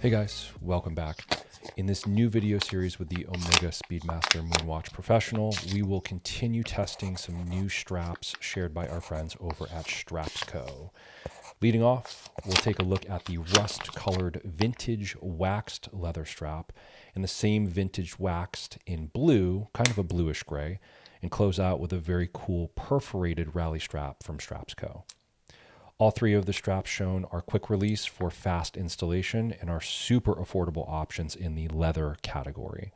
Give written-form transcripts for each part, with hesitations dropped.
Hey guys, welcome back. In this new video series with the Omega Speedmaster Moonwatch Professional, we will continue testing some new straps shared by our friends over at StrapsCo. Leading off, we'll take a look at the rust-colored vintage waxed leather strap and the same vintage waxed in blue, kind of a bluish gray, and close out with a very cool perforated rally strap from StrapsCo. All three of the straps shown are quick release for fast installation and are super affordable options in the leather category.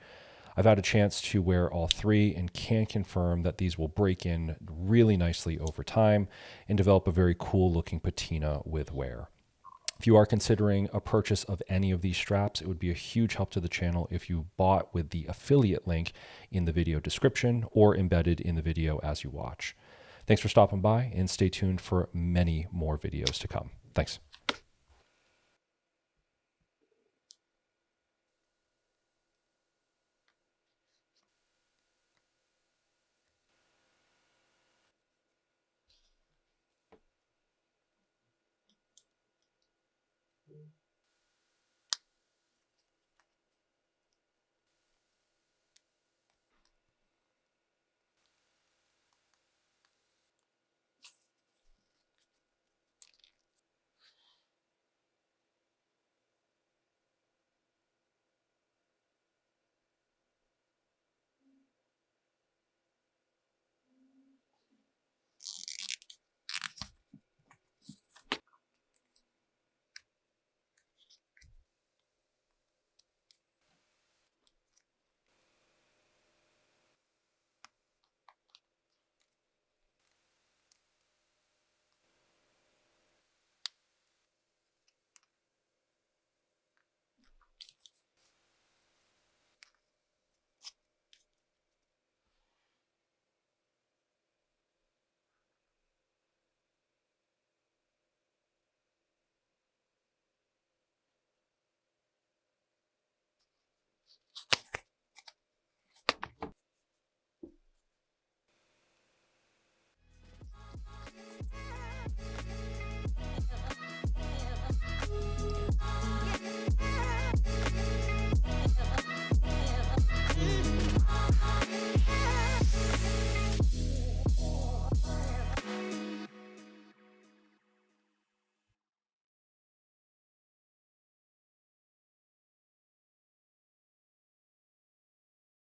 I've had a chance to wear all three and can confirm that these will break in really nicely over time and develop a very cool looking patina with wear. If you are considering a purchase of any of these straps, it would be a huge help to the channel if you bought with the affiliate link in the video description or embedded in the video as you watch. Thanks for stopping by and stay tuned for many more videos to come. Thanks.